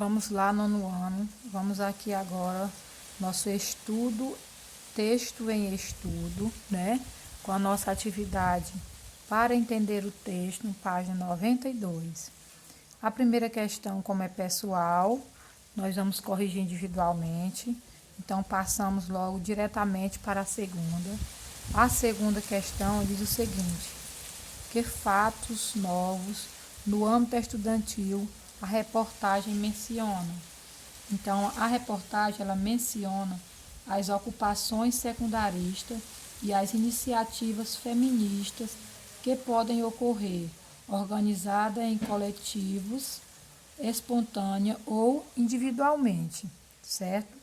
Vamos lá, nono ano. Vamos aqui agora, nosso estudo, texto em estudo, né? Com a nossa atividade para entender o texto, no página 92. A primeira questão, como é pessoal, nós vamos corrigir individualmente. Então, passamos logo diretamente para a segunda. A segunda questão diz o seguinte: que fatos novos no âmbito estudantil a reportagem menciona? Então, a reportagem ela menciona as ocupações secundaristas e as iniciativas feministas que podem ocorrer, organizada em coletivos, espontânea ou individualmente, certo?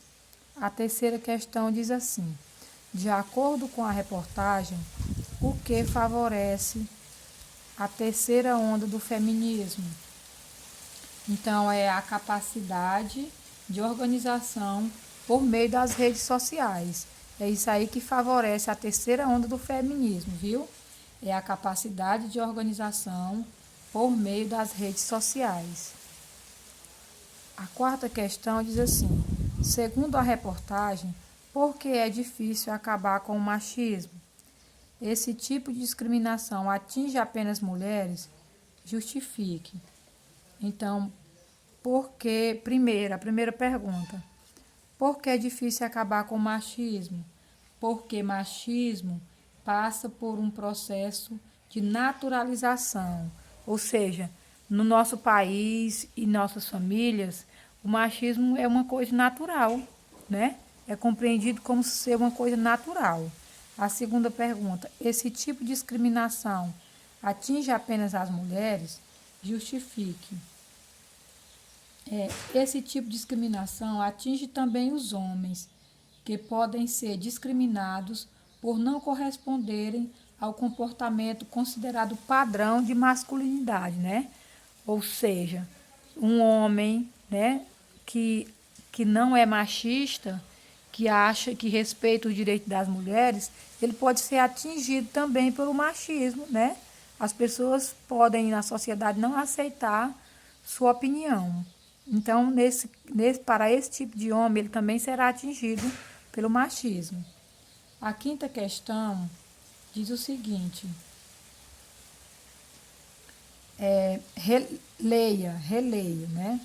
A terceira questão diz assim: de acordo com a reportagem, o que favorece a terceira onda do feminismo? Então, é a capacidade de organização por meio das redes sociais. É isso aí que favorece a terceira onda do feminismo, viu? É a capacidade de organização por meio das redes sociais. A quarta questão diz assim: segundo a reportagem, por que é difícil acabar com o machismo? Esse tipo de discriminação atinge apenas mulheres? Justifique. Então, a primeira pergunta, por que é difícil acabar com o machismo? Porque machismo passa por um processo de naturalização, ou seja, no nosso país e nossas famílias, o machismo é uma coisa natural, né? É compreendido como ser uma coisa natural. A segunda pergunta, esse tipo de discriminação atinge apenas as mulheres? Justifique. Esse tipo de discriminação atinge também os homens, que podem ser discriminados por não corresponderem ao comportamento considerado padrão de masculinidade, né? Ou seja, um homem, né, que não é machista, que acha que respeita os direitos das mulheres, ele pode ser atingido também pelo machismo, né? As pessoas podem, na sociedade, não aceitar sua opinião. Então, para esse tipo de homem, ele também será atingido pelo machismo. A quinta questão diz o seguinte: releia, né?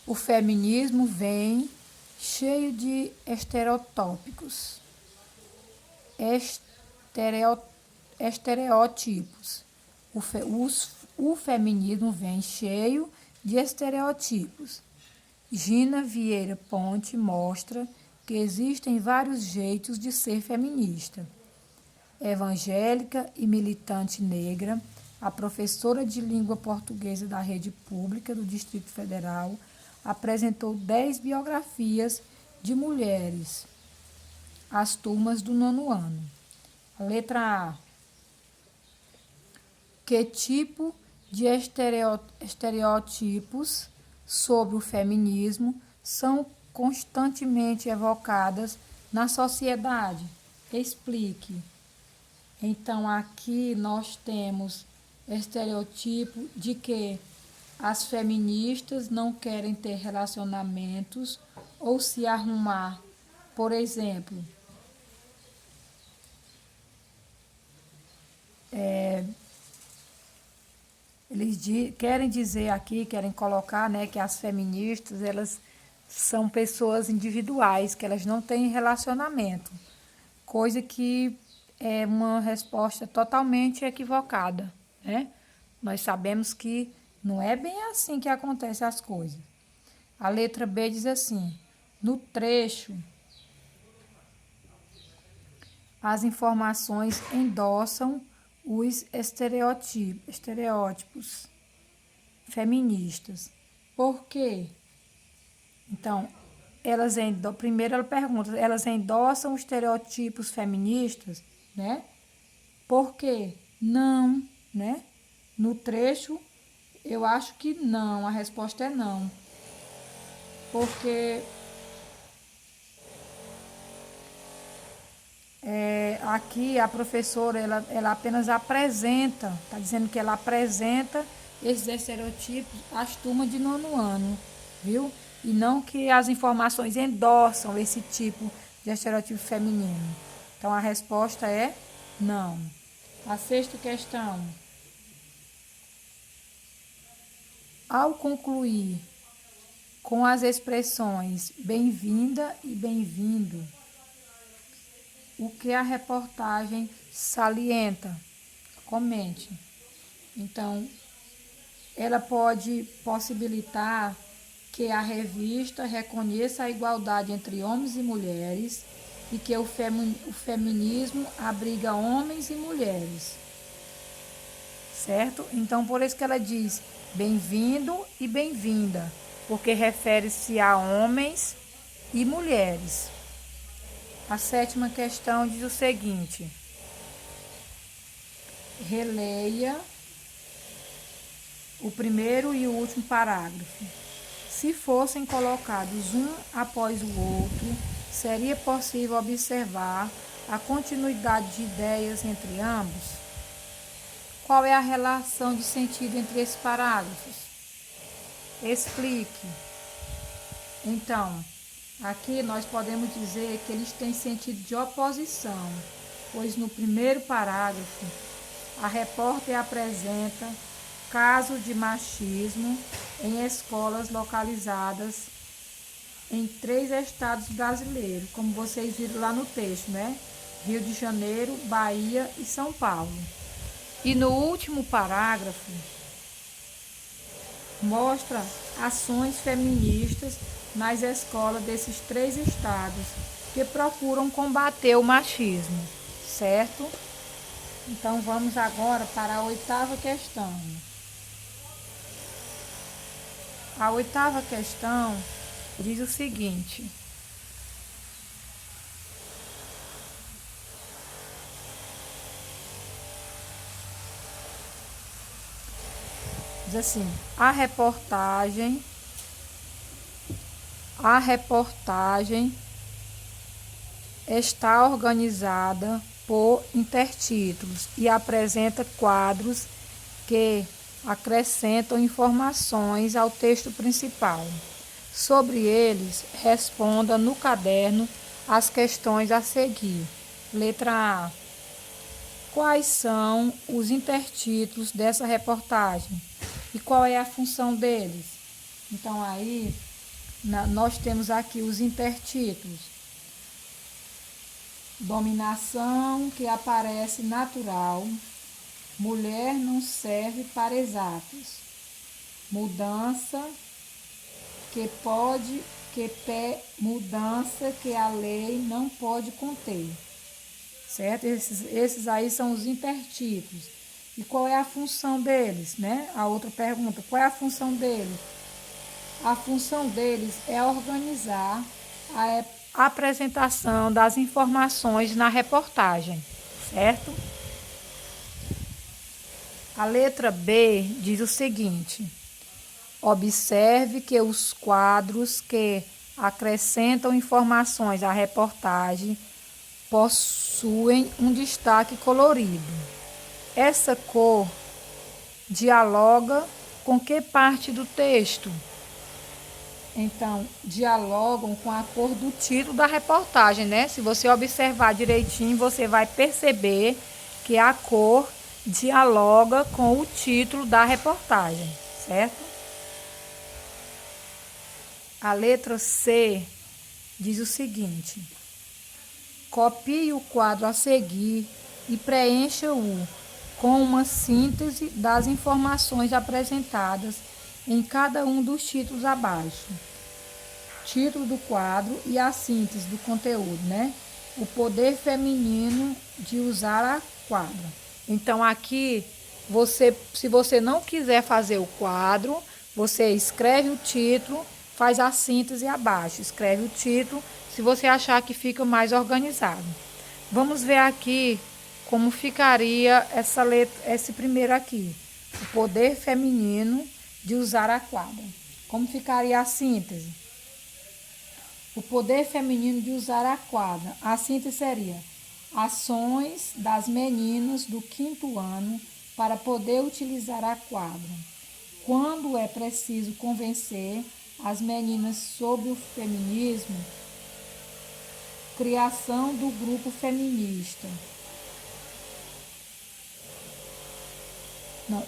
O feminismo vem cheio de estereótipos. O feminismo vem cheio de estereótipos. Gina Vieira Ponte mostra que existem vários jeitos de ser feminista. Evangélica e militante negra, a professora de língua portuguesa da rede pública do Distrito Federal apresentou 10 biografias de mulheres às turmas do nono ano. A letra A. Que tipo de estereótipos sobre o feminismo são constantemente evocadas na sociedade? Explique. Então, aqui nós temos estereotipo de que as feministas não querem ter relacionamentos ou se arrumar. Por exemplo, querem dizer aqui, querem colocar, né, que as feministas, elas são pessoas individuais, que elas não têm relacionamento, coisa que é uma resposta totalmente equivocada, né? Nós sabemos que não é bem assim que acontecem as coisas. A letra B diz assim: no trecho, as informações endossam os estereótipos feministas. Por quê? Então, primeiro ela pergunta, elas endossam os estereótipos feministas, né? Por quê? Não, né? No trecho, eu acho que não, a resposta é não. Porque aqui a professora, ela apenas apresenta, está dizendo que ela apresenta esses estereotipos às turmas de nono ano. viu? E não que as informações endossam esse tipo de estereotipo feminino. Então, a resposta é não. A sexta questão. Ao concluir com as expressões bem-vinda e bem-vindo, o que a reportagem salienta? Comente. Então, ela pode possibilitar que a revista reconheça a igualdade entre homens e mulheres e que o feminismo abriga homens e mulheres, certo? Então, por isso que ela diz bem-vindo e bem-vinda, porque refere-se a homens e mulheres. A sétima questão diz o seguinte: releia o primeiro e o último parágrafo. Se fossem colocados um após o outro, seria possível observar a continuidade de ideias entre ambos? Qual é a relação de sentido entre esses parágrafos? Explique. Então, aqui nós podemos dizer que eles têm sentido de oposição, pois no primeiro parágrafo, a repórter apresenta casos de machismo em escolas localizadas em 3 estados brasileiros, como vocês viram lá no texto, né? Rio de Janeiro, Bahia e São Paulo. E no último parágrafo, mostra ações feministas nas escolas desses 3 estados que procuram combater o machismo, certo? Então, vamos agora para a 8ª questão. A 8ª questão diz o seguinte: diz assim, a reportagem está organizada por intertítulos e apresenta quadros que acrescentam informações ao texto principal. Sobre eles, responda no caderno as questões a seguir. Letra A. Quais são os intertítulos dessa reportagem? E qual é a função deles? Então, aí, nós temos aqui os intertítulos. Dominação, que aparece natural. Mulher não serve para exatos. Mudança, mudança que a lei não pode conter. Certo? Esses aí são os intertítulos. E qual é a função deles, né? A outra pergunta, qual é a função deles? A função deles é organizar a apresentação das informações na reportagem, certo? A letra B diz o seguinte: observe que os quadros que acrescentam informações à reportagem possuem um destaque colorido. Essa cor dialoga com que parte do texto? Então, dialogam com a cor do título da reportagem, né? Se você observar direitinho, você vai perceber que a cor dialoga com o título da reportagem, certo? A letra C diz o seguinte: copie o quadro a seguir e preencha-o com uma síntese das informações apresentadas em cada um dos títulos abaixo. Título do quadro e a síntese do conteúdo, né? O poder feminino de usar a quadra. Então, aqui, se você não quiser fazer o quadro, você escreve o título, faz a síntese abaixo. Escreve o título, se você achar que fica mais organizado. Vamos ver aqui como ficaria essa letra, esse primeiro aqui. O poder feminino de usar a quadra. Como ficaria a síntese? O poder feminino de usar a quadra. A síntese seria: ações das meninas do 5º ano para poder utilizar a quadra. Quando é preciso convencer as meninas sobre o feminismo, criação do grupo feminista. Não,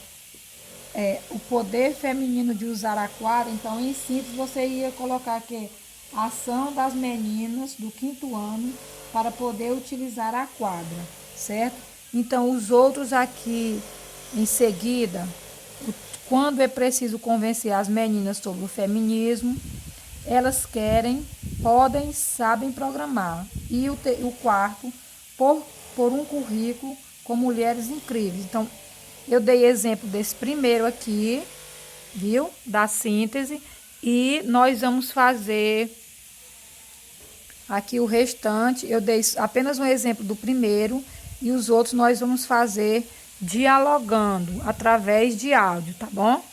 o poder feminino de usar a quadra. Então, em síntese, você ia colocar aqui a ação das meninas do 5º ano para poder utilizar a quadra, certo? Então, os outros aqui, em seguida, quando é preciso convencer as meninas sobre o feminismo, elas querem, podem, sabem programar. E o quarto, por um currículo com mulheres incríveis. Então, eu dei exemplo desse primeiro aqui, viu? Da síntese. E nós vamos fazer aqui o restante. Eu dei apenas um exemplo do primeiro e os outros nós vamos fazer dialogando através de áudio, tá bom?